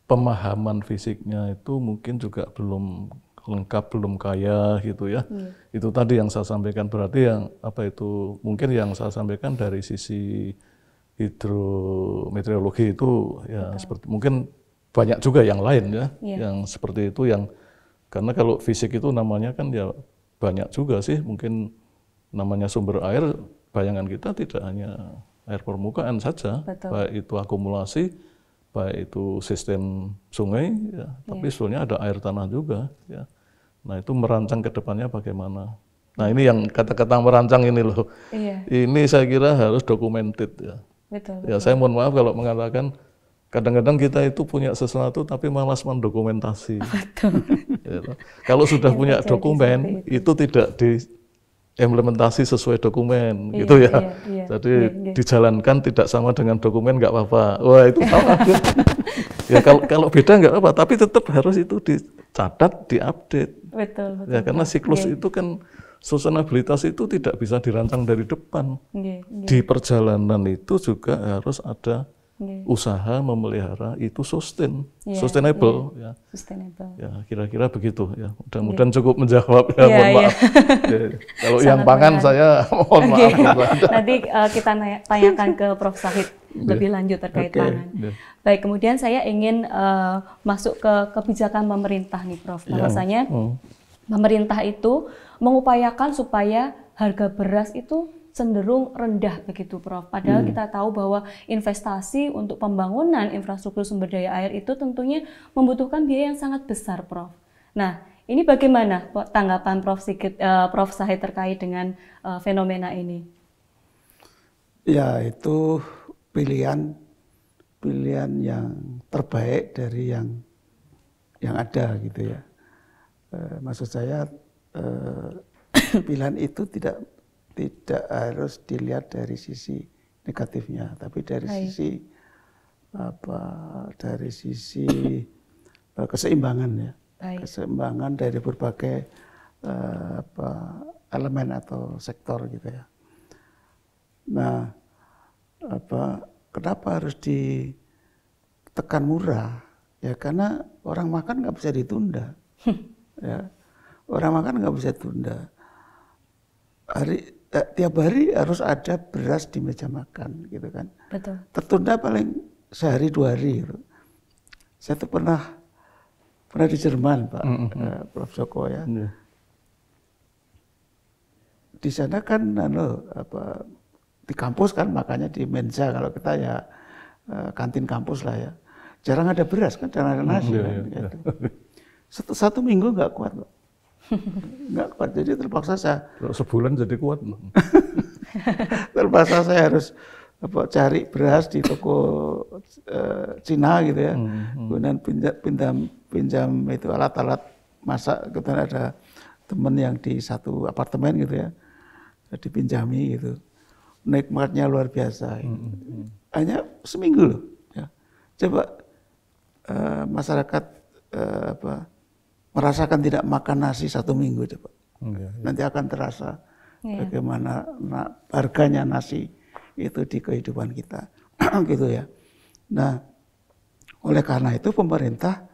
pemahaman fisiknya itu mungkin juga belum lengkap, belum kaya gitu ya. Itu tadi yang saya sampaikan, berarti yang mungkin yang saya sampaikan dari sisi hidrometeorologi itu ya seperti mungkin banyak juga yang lain ya, yang seperti itu, yang karena kalau fisik itu namanya kan ya banyak juga sih, mungkin namanya sumber air, bayangan kita tidak hanya air permukaan saja, baik itu akumulasi, baik itu sistem sungai, ya, tapi sebetulnya ada air tanah juga. Ya. Nah itu merancang ke depannya bagaimana. Nah ini yang kata-kata merancang ini loh, ini saya kira harus documented ya. Ya saya mohon maaf kalau mengatakan kadang-kadang kita itu punya sesuatu tapi malas mendokumentasi. Ya, kalau sudah punya dokumen itu tidak implementasi sesuai dokumen gitu ya. Jadi dijalankan tidak sama dengan dokumen nggak apa-apa. Wah itu sama. Ya kalau beda nggak apa-apa, tapi tetap harus itu dicatat, diupdate. Betul. Ya karena siklus itu kan sustainabilitas itu tidak bisa dirancang dari depan. Di perjalanan itu juga harus ada usaha memelihara itu sustainable. Ya. Ya kira-kira begitu ya. Mudah-mudahan cukup menjawab. Ya, mohon maaf. Kalau yang pangan saya mohon maaf. Nanti kita tanyakan ke Prof. Shahid lebih lanjut terkait pangan. Baik, kemudian saya ingin masuk ke kebijakan pemerintah nih Prof. Bahwasanya pemerintah itu mengupayakan supaya harga beras itu cenderung rendah begitu Prof. Padahal kita tahu bahwa investasi untuk pembangunan infrastruktur sumber daya air itu tentunya membutuhkan biaya yang sangat besar Prof. Nah, ini bagaimana tanggapan Prof. Shahid terkait dengan fenomena ini? Ya, itu pilihan yang terbaik dari yang ada gitu ya. Maksud saya pilihan itu tidak harus dilihat dari sisi negatifnya, tapi dari sisi keseimbangan ya. Keseimbangan dari berbagai elemen atau sektor gitu ya. Nah, kenapa harus ditekan murah? Ya karena orang makan nggak bisa ditunda. Ya, orang makan nggak bisa ditunda. Tiap hari harus ada beras di meja makan, gitu kan? Betul. Tertunda paling sehari 2 hari. Gitu. Saya tuh pernah di Jerman, Pak, Prof. Joko ya. Di sana kan, di kampus kan makanya di Mensa, kalau kita ya kantin kampus lah ya. Jarang ada beras kan, jarang ada nasi. Gitu. Satu minggu nggak kuat, Pak. Nggak kuat, jadi terpaksa saya sebulan jadi kuat. Terpaksa saya harus cari beras di toko Cina gitu ya. Kemudian pinjam itu alat-alat masak. Kemudian ada teman yang di satu apartemen gitu ya, dipinjami gitu. Nikmatnya luar biasa. Hanya seminggu loh. Ya. Coba masyarakat merasakan tidak makan nasi 1 minggu coba. Nanti akan terasa bagaimana harganya nasi itu di kehidupan kita. Gitu ya. Nah, oleh karena itu pemerintah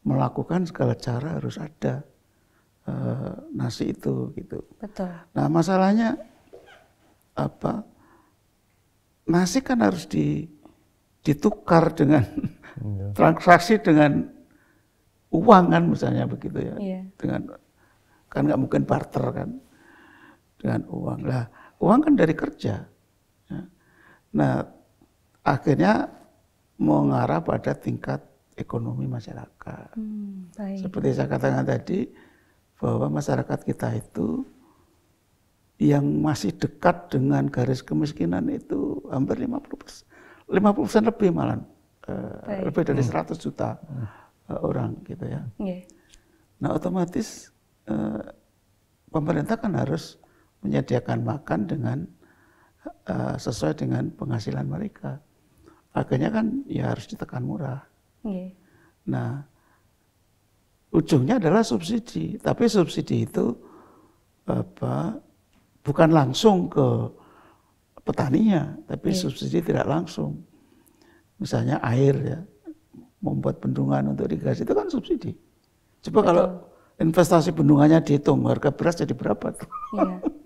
melakukan segala cara harus ada nasi itu gitu. Betul. Nah, masalahnya nasi kan harus ditukar dengan transaksi dengan uang kan misalnya begitu ya. Dengan kan nggak mungkin barter kan dengan uang. Lah, uang kan dari kerja. Ya. Nah, akhirnya mengarah pada tingkat ekonomi masyarakat. Seperti saya katakan tadi, bahwa masyarakat kita itu yang masih dekat dengan garis kemiskinan itu hampir 50%. 50% lebih malah, lebih dari 100 juta orang gitu ya. Nah otomatis pemerintah kan harus menyediakan makan dengan sesuai dengan penghasilan mereka. Akhirnya kan ya harus ditekan murah. Nah ujungnya adalah subsidi, tapi subsidi itu bukan langsung ke petaninya, tapi subsidi tidak langsung. Misalnya air ya, membuat bendungan untuk irigasi itu kan subsidi. Coba kalau investasi bendungannya dihitung, harga beras jadi berapa tuh?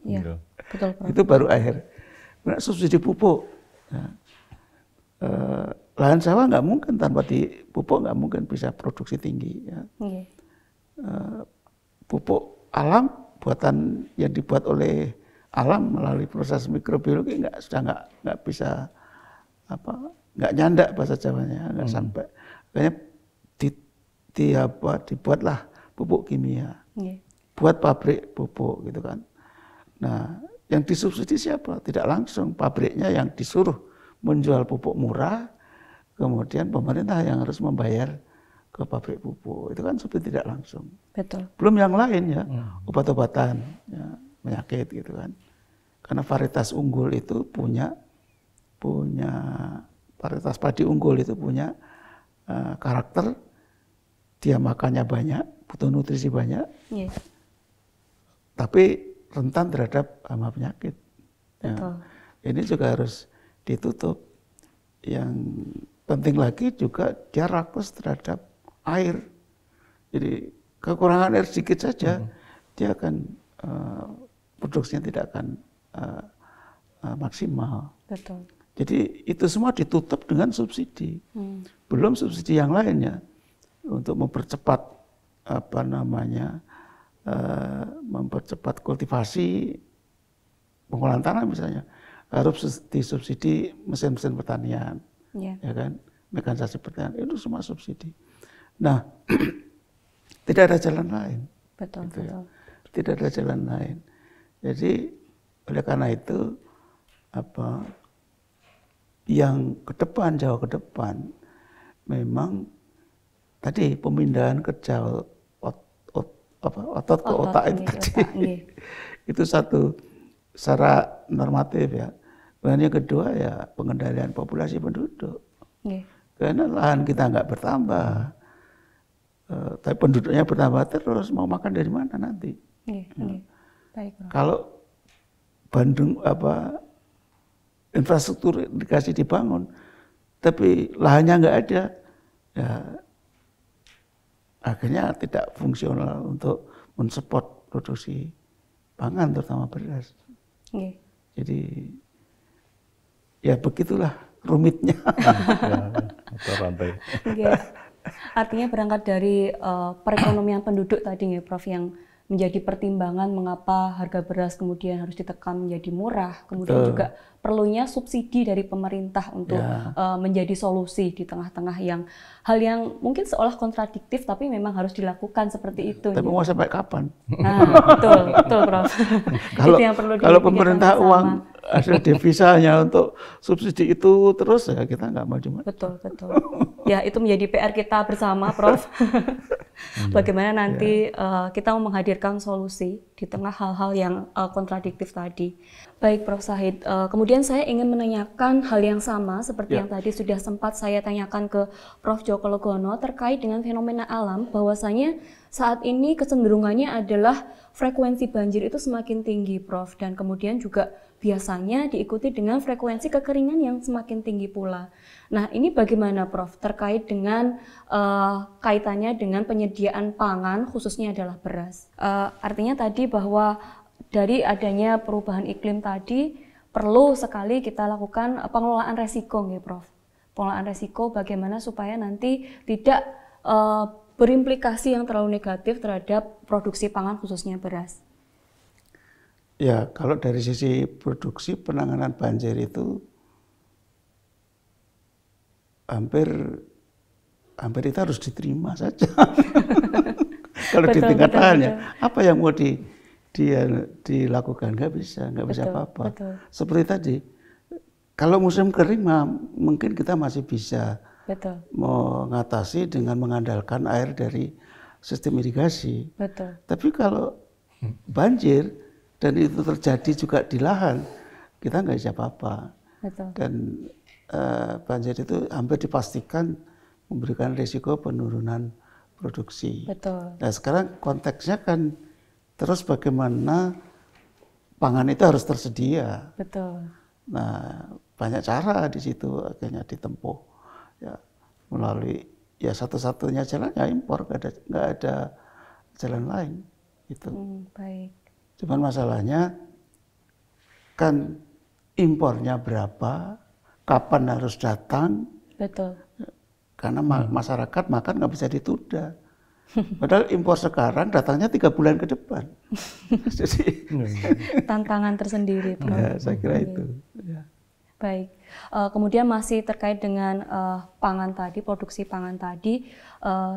Iya. Betul, Prof. Itu baru air. Nah, subsidi pupuk. Nah, lahan sawah nggak mungkin tanpa dipupuk, nggak mungkin bisa produksi tinggi. Ya. Pupuk alam buatan yang dibuat oleh alam melalui proses mikrobiologi sudah nggak bisa nggak nyandak bahasa Jawanya, nggak sampai. Makanya dibuatlah pupuk kimia, buat pabrik pupuk gitu kan. Nah yang disubsidi siapa? Tidak langsung, pabriknya yang disuruh menjual pupuk murah, kemudian pemerintah yang harus membayar ke pabrik pupuk. Itu kan subsidi tidak langsung. Betul. Belum yang lain ya, obat-obatan, ya, penyakit gitu kan. Karena varietas unggul itu punya varietas padi unggul itu punya karakter, dia makannya banyak, butuh nutrisi banyak, tapi rentan terhadap hama penyakit. Ya. Ini juga harus ditutup. Yang penting lagi juga dia rakus terhadap air. Jadi kekurangan air sedikit saja, dia akan produksinya tidak akan maksimal. Betul. Jadi itu semua ditutup dengan subsidi. Belum subsidi yang lainnya untuk mempercepat mempercepat kultivasi, pengolahan tanah misalnya, harus disubsidi mesin-mesin pertanian, ya kan, mekanisasi pertanian, itu semua subsidi. Nah, tidak ada jalan lain. Betul, gitu betul. Ya. Tidak ada jalan lain. Jadi oleh karena itu yang ke depan, jauh ke depan, memang tadi pemindahan kerja otot ke otak itu tadi. Itu satu secara normatif ya. Dan yang kedua ya pengendalian populasi penduduk. Karena lahan kita nggak bertambah, tapi penduduknya bertambah terus, mau makan dari mana nanti? Baik, kalau Bandung infrastruktur irigasi dibangun, tapi lahannya nggak ada, ya akhirnya tidak fungsional untuk mensupport produksi pangan terutama beras. Jadi ya begitulah rumitnya. Artinya berangkat dari perekonomian penduduk tadi ya Prof, yang menjadi pertimbangan mengapa harga beras kemudian harus ditekan menjadi murah, kemudian juga perlunya subsidi dari pemerintah untuk menjadi solusi di tengah-tengah hal yang mungkin seolah kontradiktif tapi memang harus dilakukan seperti itu. Tapi mau sampai kapan? Nah, betul Prof. Kalau pemerintah uang hasil devisanya untuk subsidi itu terus ya kita nggak maju. Betul. Ya itu menjadi PR kita bersama Prof. Bagaimana nanti kita mau menghadirkan solusi di tengah hal-hal yang kontradiktif tadi. Baik Prof Zahid, kemudian saya ingin menanyakan hal yang sama seperti yang tadi sudah sempat saya tanyakan ke Prof Djoko Legono terkait dengan fenomena alam, bahwasanya saat ini kecenderungannya adalah frekuensi banjir itu semakin tinggi Prof, dan kemudian juga biasanya diikuti dengan frekuensi kekeringan yang semakin tinggi pula. Nah ini bagaimana Prof terkait dengan kaitannya dengan penyediaan pangan khususnya adalah beras. Artinya tadi bahwa dari adanya perubahan iklim tadi perlu sekali kita lakukan pengelolaan resiko nih Prof. Pengelolaan resiko bagaimana supaya nanti tidak berimplikasi yang terlalu negatif terhadap produksi pangan khususnya beras. Ya, kalau dari sisi produksi penanganan banjir itu hampir itu harus diterima saja. Kalau di tingkat lahannya, apa yang mau dilakukan nggak bisa apa-apa. Seperti tadi, kalau musim kering mungkin kita masih bisa Betul. mengatasi dengan mengandalkan air dari sistem irigasi. Betul. Tapi kalau banjir dan itu terjadi juga di lahan, kita nggak bisa apa-apa. Betul. Dan banjir itu hampir dipastikan memberikan risiko penurunan produksi. Betul. Nah sekarang konteksnya kan terus bagaimana pangan itu harus tersedia. Betul. Nah banyak cara di situ akhirnya ditempuh ya melalui ya satu-satunya jalan ya impor, nggak ada jalan lain itu. Baik. Cuman masalahnya kan impornya berapa, kapan harus datang. Betul. Karena masyarakat makan nggak bisa ditunda. Padahal impor sekarang datangnya 3 bulan ke depan. Jadi tantangan tersendiri, Prof. Ya, saya kira itu. Ya. Baik. Kemudian masih terkait dengan pangan tadi, produksi pangan tadi,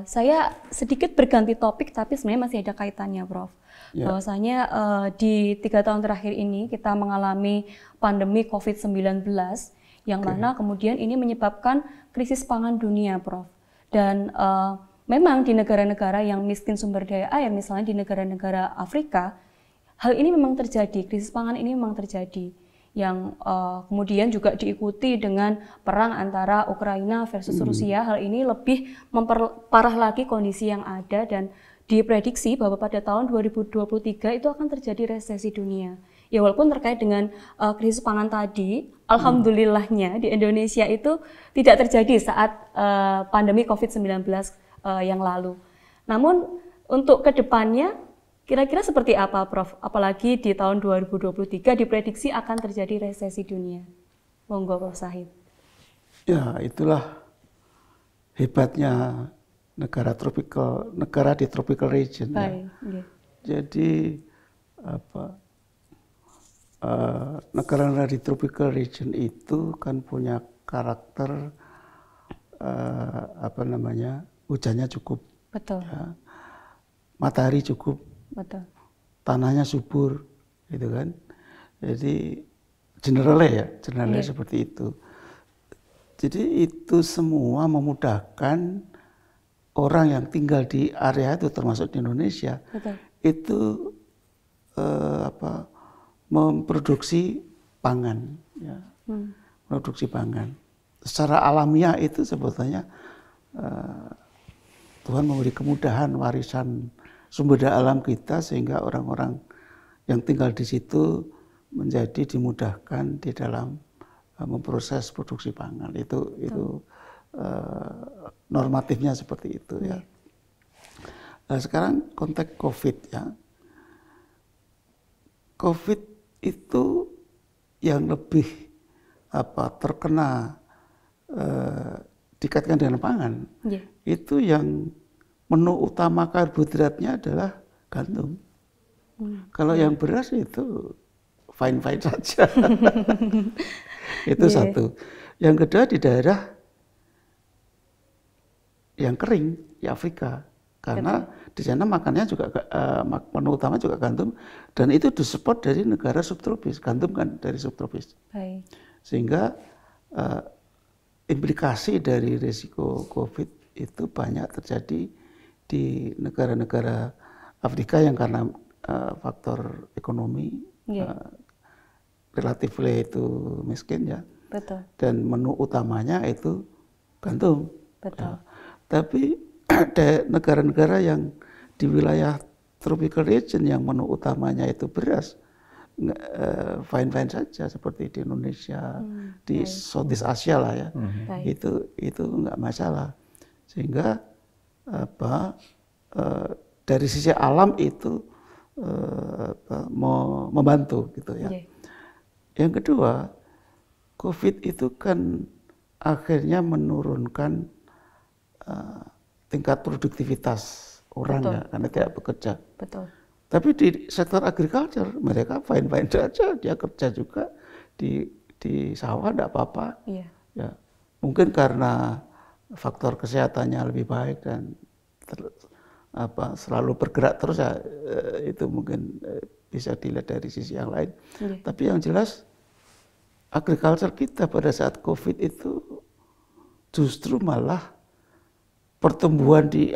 saya sedikit berganti topik, tapi sebenarnya masih ada kaitannya, Prof. Ya. Bahwasanya di 3 tahun terakhir ini kita mengalami pandemi COVID-19, yang mana kemudian ini menyebabkan krisis pangan dunia, Prof. Dan memang di negara-negara yang miskin sumber daya air, misalnya di negara-negara Afrika, hal ini memang terjadi, krisis pangan ini memang terjadi, yang kemudian juga diikuti dengan perang antara Ukraina versus Rusia. Hal ini lebih memperparah lagi kondisi yang ada dan diprediksi bahwa pada tahun 2023 itu akan terjadi resesi dunia. Ya walaupun terkait dengan krisis pangan tadi, alhamdulillahnya di Indonesia itu tidak terjadi saat pandemi COVID-19 yang lalu. Namun untuk kedepannya kira-kira seperti apa, Prof? Apalagi di tahun 2023 diprediksi akan terjadi resesi dunia. Monggo, Prof. Shahid. Ya, itulah hebatnya negara di tropical region. Baik, ya. Jadi negara-negara di tropical region itu kan punya karakter hujannya cukup, betul. Ya. Matahari cukup, betul. Tanahnya subur, gitu kan. Jadi generalnya seperti itu. Jadi itu semua memudahkan orang yang tinggal di area itu, termasuk di Indonesia, betul. Itu memproduksi pangan, ya. Produksi pangan. Secara alamiah itu sebetulnya Tuhan memberi kemudahan warisan sumber daya alam kita sehingga orang-orang yang tinggal di situ menjadi dimudahkan di dalam memproses produksi pangan. Itu normatifnya seperti itu, ya. Nah, sekarang konteks COVID, ya. COVID itu yang lebih terkena dikaitkan dengan pangan, itu yang menu utama karbohidratnya adalah gandum. Kalau yang beras itu fine-fine saja. Itu satu. Yang kedua di daerah yang kering di Afrika, karena di sana makannya juga menu utama juga gandum, dan itu disupport dari negara subtropis. Gandum kan dari subtropis. Baik. Sehingga implikasi dari risiko COVID itu banyak terjadi di negara-negara Afrika yang karena faktor ekonomi relatif itu miskin, ya. Betul. Dan menu utamanya itu gandum. Betul. Tapi ada negara-negara yang di wilayah tropical region yang menu utamanya itu beras, fine-fine saja seperti di Indonesia, di Southeast Asia lah, ya. Itu nggak masalah. Sehingga dari sisi alam itu membantu, gitu, ya. Yang kedua, COVID itu kan akhirnya menurunkan tingkat produktivitas orang, ya, karena tidak bekerja. Betul. Tapi di sektor agriculture mereka fine-fine saja, dia kerja juga di sawah, tidak apa-apa. Iya. Ya, mungkin karena faktor kesehatannya lebih baik dan selalu bergerak terus, ya, itu mungkin bisa dilihat dari sisi yang lain. Iya. Tapi yang jelas agriculture kita pada saat COVID itu justru malah pertumbuhan di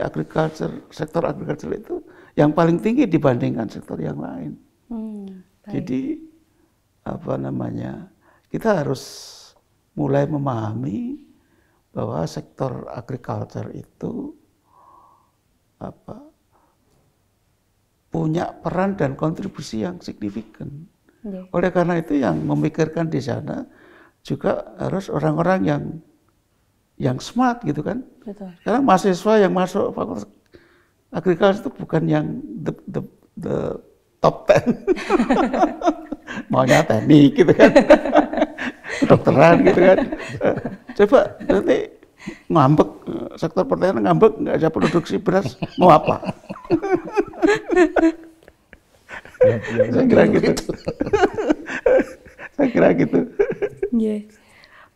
sektor agriculture itu yang paling tinggi dibandingkan sektor yang lain. Jadi kita harus mulai memahami bahwa sektor agriculture itu punya peran dan kontribusi yang signifikan. Oleh karena itu yang memikirkan di sana juga harus orang-orang yang smart gitu kan. Betul. Karena mahasiswa yang masuk fakultas agriculture itu bukan yang the top 10. Maunya teknik gitu kan. Kedokteran gitu kan. Coba nanti ngambek, sektor pertanian ngambek, nggak ada produksi beras, mau apa? Saya kira gitu. Saya kira gitu.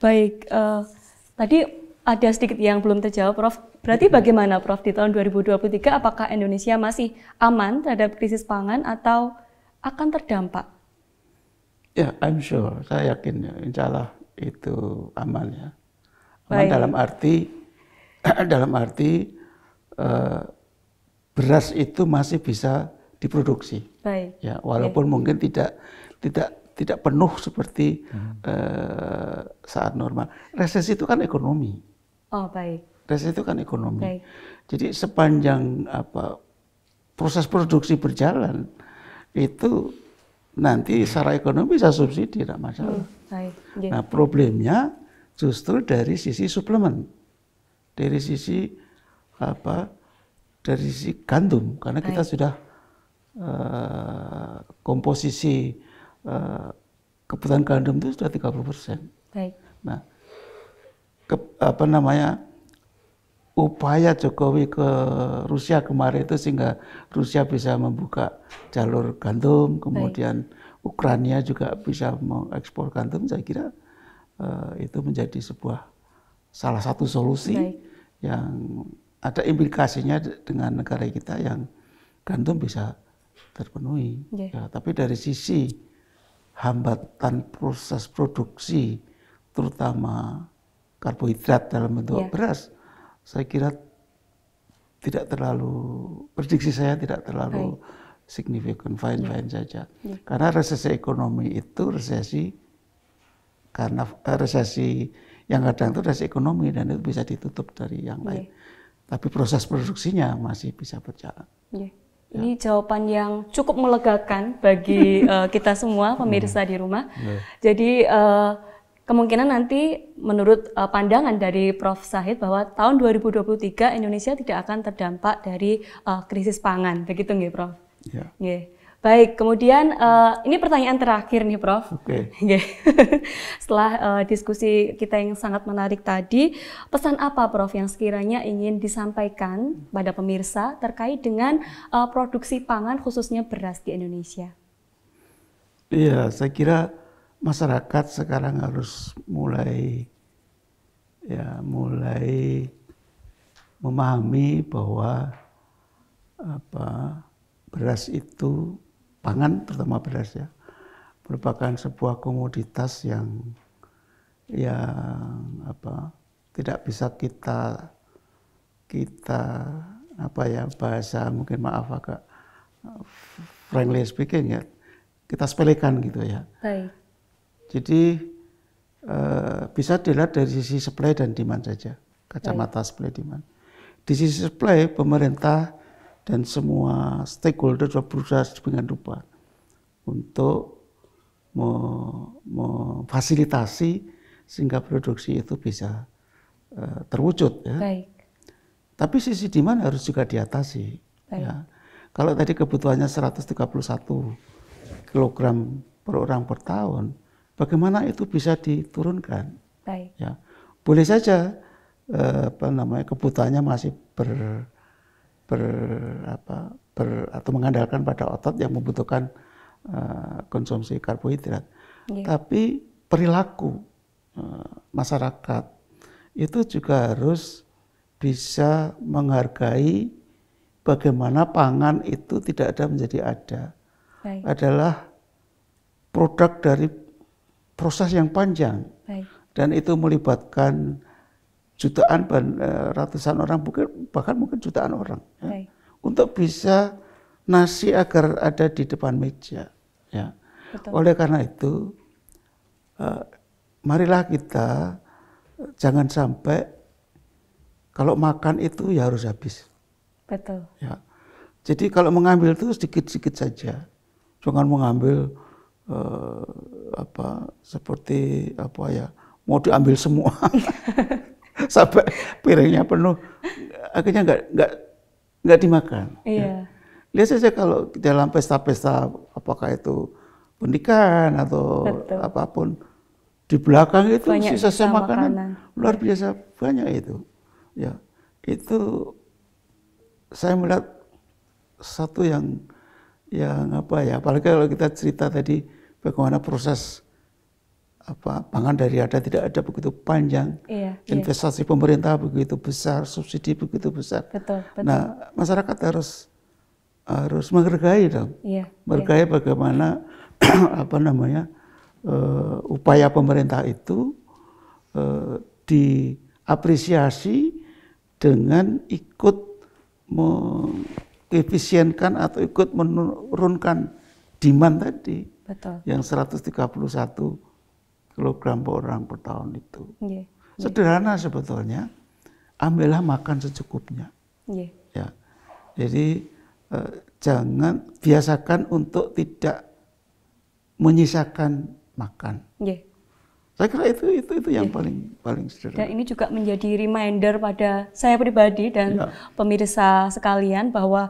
Baik, tadi ada sedikit yang belum terjawab, Prof. Berarti bagaimana, Prof, di tahun 2023, apakah Indonesia masih aman terhadap krisis pangan atau akan terdampak? Ya, I'm sure, saya yakin ya, insya Allah itu aman ya. Aman dalam arti beras itu masih bisa diproduksi. Baik. Ya, walaupun mungkin tidak penuh seperti saat normal. Resesi itu kan ekonomi. Oh, baik. Resesi itu kan ekonomi. Baik. Jadi sepanjang proses produksi berjalan itu nanti secara ekonomi bisa subsidi, tidak masalah. Baik. Nah, problemnya justru dari sisi suplemen, dari sisi gandum, karena kita sudah komposisi kebutuhan gandum itu sudah 30%. Baik. Nah, upaya Jokowi ke Rusia kemarin itu sehingga Rusia bisa membuka jalur gandum, kemudian Ukraina juga bisa mengekspor gandum, saya kira itu menjadi salah satu solusi yang ada implikasinya dengan negara kita yang gandum bisa terpenuhi. Ya, tapi dari sisi hambatan proses produksi, terutama karbohidrat dalam bentuk beras, saya kira prediksi saya tidak terlalu signifikan, fine saja. Karena resesi ekonomi itu karena resesi yang kadang itu resesi ekonomi dan itu bisa ditutup dari yang lain. Tapi proses produksinya masih bisa berjalan. Ini jawaban yang cukup melegakan bagi kita semua pemirsa di rumah. Jadi kemungkinan nanti menurut pandangan dari Prof. Zahid bahwa tahun 2023 Indonesia tidak akan terdampak dari krisis pangan, begitu nggih, Prof? Ya. Baik, kemudian ini pertanyaan terakhir nih, Prof. Oke. Setelah diskusi kita yang sangat menarik tadi, pesan apa, Prof, yang sekiranya ingin disampaikan pada pemirsa terkait dengan produksi pangan khususnya beras di Indonesia? Iya, saya kira masyarakat sekarang harus mulai memahami bahwa beras itu, pangan terutama beras ya, merupakan sebuah komoditas yang tidak bisa kita bahasa mungkin agak frankly speaking ya, kita sepelekan gitu ya. Baik. Jadi bisa dilihat dari sisi supply dan demand saja, kacamata supply demand. Di sisi supply, pemerintah dan semua stakeholder sudah berusaha sedemikian rupa untuk memfasilitasi sehingga produksi itu bisa terwujud. Ya. Baik. Tapi sisi demand harus juga diatasi. Ya. Kalau tadi kebutuhannya 131 kg per orang per tahun, bagaimana itu bisa diturunkan? Baik. Ya, boleh saja kebutuhannya masih atau mengandalkan pada otot yang membutuhkan konsumsi karbohidrat. Tapi perilaku masyarakat itu juga harus bisa menghargai bagaimana pangan itu tidak ada menjadi ada. Adalah produk dari proses yang panjang. Baik. Dan itu melibatkan jutaan, ratusan orang, bahkan mungkin jutaan orang. Ya, untuk bisa nasi agar ada di depan meja. Ya. Oleh karena itu, marilah kita jangan sampai kalau makan itu ya harus habis. Betul. Ya. Jadi kalau mengambil itu sedikit-sedikit saja. Jangan mengambil seperti mau diambil semua. Sampai piringnya penuh, akhirnya nggak dimakan. Iya. Lihat saja kalau dalam pesta-pesta, apakah itu pernikahan atau apapun, di belakang itu banyak sisa makanan luar biasa banyak itu. Ya, itu saya melihat satu yang apalagi kalau kita cerita tadi bagaimana proses pangan dari ada tidak ada begitu panjang, investasi pemerintah begitu besar, subsidi begitu besar. Betul. Nah, masyarakat harus menghargai dong, menghargai bagaimana upaya pemerintah itu diapresiasi dengan ikut mengefisienkan atau ikut menurunkan demand tadi. Betul. Yang 131 kilogram per orang per tahun itu. Sederhana sebetulnya, ambillah makan secukupnya. Ya. Jadi jangan biasakan untuk tidak menyisakan makan. Saya kira itu yang paling sederhana. Dan ini juga menjadi reminder pada saya pribadi dan pemirsa sekalian bahwa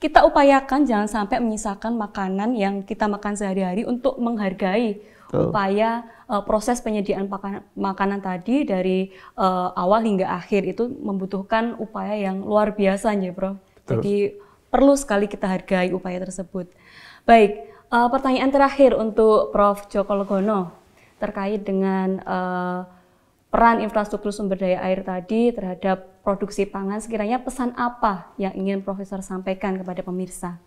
kita upayakan jangan sampai menyisakan makanan yang kita makan sehari-hari untuk menghargai upaya proses penyediaan makanan tadi dari awal hingga akhir itu membutuhkan upaya yang luar biasa ya, Prof. Jadi perlu sekali kita hargai upaya tersebut. Baik, pertanyaan terakhir untuk Prof. Djoko Legono terkait dengan peran infrastruktur sumber daya air tadi terhadap produksi pangan. Sekiranya pesan apa yang ingin Profesor sampaikan kepada pemirsa?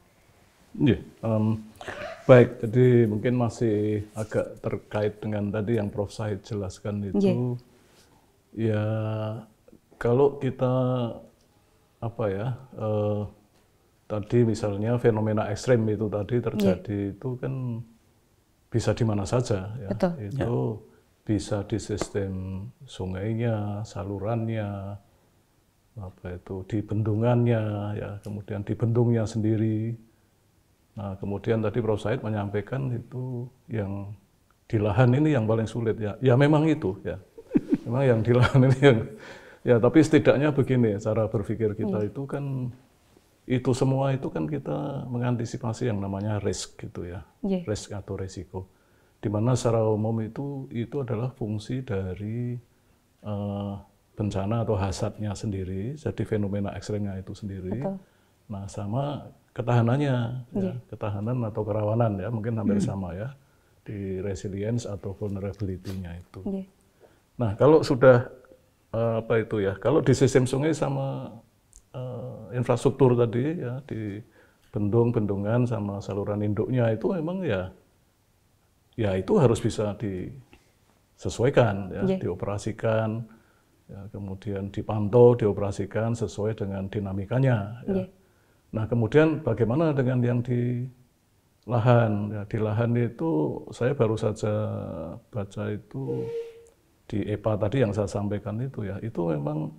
Baik, jadi mungkin masih agak terkait dengan tadi yang Prof. Syahid jelaskan itu. Ya, kalau kita tadi misalnya fenomena ekstrem itu tadi terjadi itu kan bisa di mana saja ya. Itu bisa di sistem sungainya, salurannya, di bendungannya ya, kemudian di bendungnya sendiri. Nah, kemudian tadi Prof. Syahid menyampaikan itu yang di lahan ini yang paling sulit ya. Ya memang itu ya. Memang yang di lahan ini yang ya, tapi setidaknya begini cara berpikir kita itu kan itu semua itu kan kita mengantisipasi yang namanya risk gitu ya. Risk atau resiko. Di mana secara umum itu adalah fungsi dari bencana atau hasadnya sendiri, jadi fenomena ekstremnya itu sendiri. Nah, sama ketahanannya, ya, ketahanan atau kerawanan ya, mungkin hampir sama ya, di resilience atau vulnerability-nya itu. Nah, kalau sudah kalau di sistem sungai sama infrastruktur tadi ya, di bendungan sama saluran induknya itu memang ya itu harus bisa disesuaikan, ya, dioperasikan, ya, kemudian dipantau, dioperasikan sesuai dengan dinamikanya. Ya. Nah, kemudian bagaimana dengan yang di lahan? Ya, di lahan itu saya baru saja baca itu di EPA tadi yang saya sampaikan itu ya, itu memang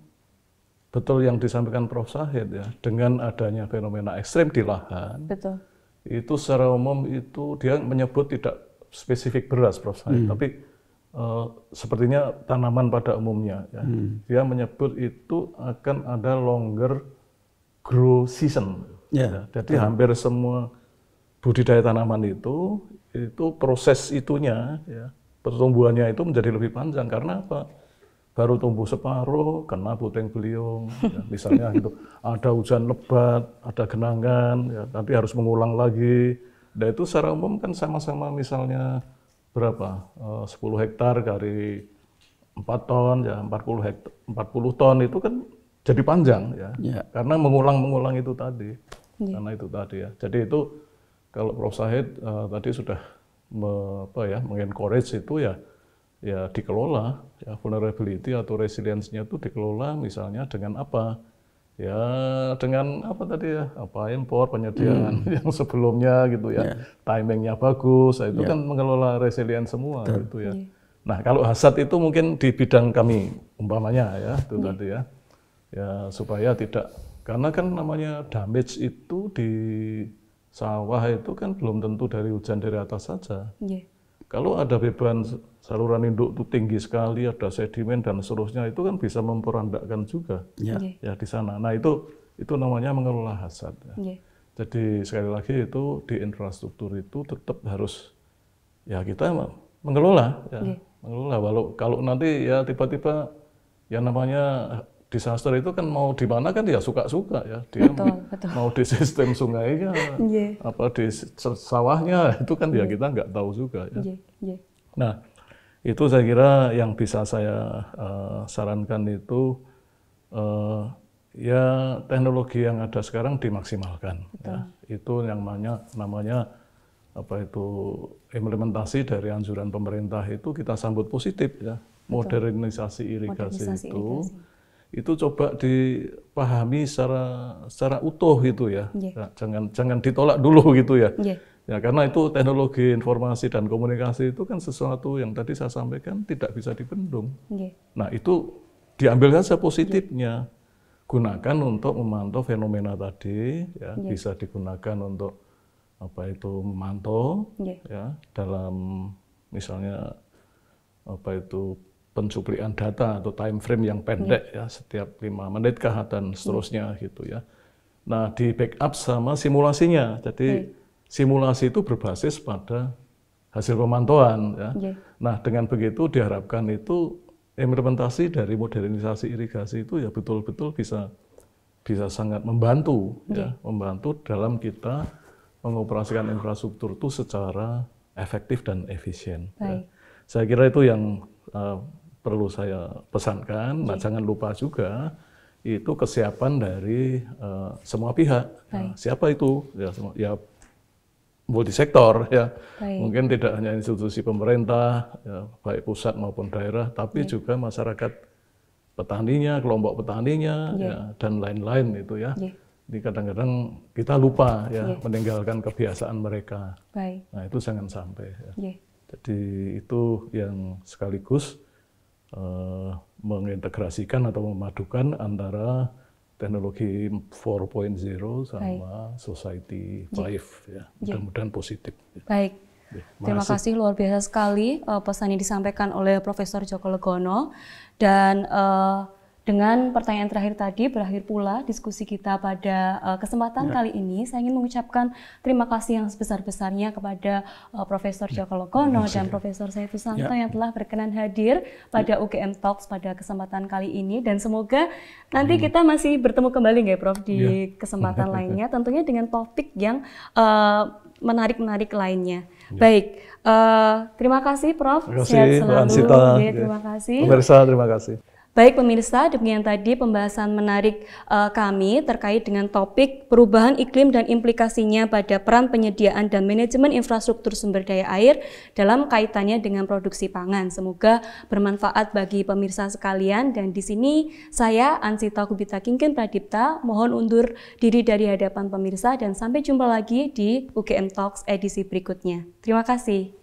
betul yang disampaikan Prof. Syahid ya, dengan adanya fenomena ekstrem di lahan, itu secara umum itu dia menyebut tidak spesifik beras Prof. Syahid, tapi sepertinya tanaman pada umumnya ya. Dia menyebut itu akan ada longer grow season. Ya. Jadi hampir semua budidaya tanaman itu proses itunya ya, pertumbuhannya itu menjadi lebih panjang karena apa? Baru tumbuh separuh, kena puting beliung, ya, misalnya gitu. Ada hujan lebat, ada genangan, ya, nanti harus mengulang lagi. Dan itu secara umum kan sama-sama misalnya berapa? 10 hektar kali 4 ton, ya 40 ton itu kan jadi panjang ya. Karena mengulang-mengulang itu tadi. Karena itu tadi ya. Jadi itu kalau Prof. Syahid tadi sudah mengencourage itu ya dikelola, ya vulnerability atau resilience-nya itu dikelola misalnya dengan apa? Ya dengan apa tadi ya, impor, penyediaan yang sebelumnya gitu ya, timingnya bagus, itu kan mengelola resilience semua gitu ya. Nah kalau hasad itu mungkin di bidang kami umpamanya ya, itu tadi ya, supaya tidak, karena kan namanya damage itu di sawah itu kan belum tentu dari hujan dari atas saja. Kalau ada beban saluran induk itu tinggi sekali, ada sedimen dan seterusnya, itu kan bisa memperandakkan juga ya di sana. Nah itu namanya mengelola hasad. Ya. Jadi sekali lagi itu di infrastruktur itu tetap harus ya kita mengelola, mengelola. Kalau nanti ya tiba-tiba ya namanya disaster itu kan mau di mana kan ya suka-suka ya, dia betul. Mau di sistem sungainya, apa di sawahnya itu kan ya kita nggak tahu juga ya. Nah itu saya kira yang bisa saya sarankan itu ya teknologi yang ada sekarang dimaksimalkan. Ya. Itu yang namanya apa itu implementasi dari anjuran pemerintah itu kita sambut positif ya. Modernisasi irigasi itu coba dipahami secara utuh gitu ya. Jangan ditolak dulu gitu ya. Ya karena itu teknologi informasi dan komunikasi itu kan sesuatu yang tadi saya sampaikan tidak bisa dibendung. Nah itu diambil saja positifnya, gunakan untuk memantau fenomena tadi, ya bisa digunakan untuk apa itu memantau, ya dalam misalnya apa itu pencuplikan data atau time frame yang pendek ya setiap 5 menit kah dan seterusnya gitu ya. Nah di backup sama simulasinya, jadi simulasi itu berbasis pada hasil pemantauan ya. Nah dengan begitu diharapkan itu implementasi dari modernisasi irigasi itu ya betul-betul bisa sangat membantu ya, membantu dalam kita mengoperasikan infrastruktur itu secara efektif dan efisien. Ya. Saya kira itu yang perlu saya pesankan. Nah, jangan lupa juga itu kesiapan dari semua pihak. Nah, siapa itu? Ya multisektor ya. Mungkin tidak hanya institusi pemerintah, ya, baik pusat maupun daerah, tapi juga masyarakat petaninya, kelompok petaninya, ya, dan lain-lain itu ya. Jadi kadang-kadang kita lupa ya meninggalkan kebiasaan mereka. Nah itu jangan sampai. Ya. Jadi itu yang sekaligus mengintegrasikan atau memadukan antara teknologi 4.0 sama Society 5 ya. Mudah-mudahan positif. Baik. Terima kasih luar biasa sekali pesan yang disampaikan oleh Profesor Djoko Legono, dan dengan pertanyaan terakhir tadi berakhir pula diskusi kita pada kesempatan kali ini. Saya ingin mengucapkan terima kasih yang sebesar-besarnya kepada Profesor Djoko Legono dan Profesor Saiful Santo yang telah berkenan hadir pada UGM Talks pada kesempatan kali ini, dan semoga nanti kita masih bertemu kembali nggak Prof di kesempatan lainnya, tentunya dengan topik yang menarik-menarik lainnya. Baik, terima kasih Prof. Sehat selalu. Terima kasih. Pemirsa, terima kasih. Baik pemirsa, demikian tadi pembahasan menarik kami terkait dengan topik perubahan iklim dan implikasinya pada peran penyediaan dan manajemen infrastruktur sumber daya air dalam kaitannya dengan produksi pangan. Semoga bermanfaat bagi pemirsa sekalian, dan di sini saya Ansita Kubita Kingkin Pradipta mohon undur diri dari hadapan pemirsa, dan sampai jumpa lagi di UGM Talks edisi berikutnya. Terima kasih.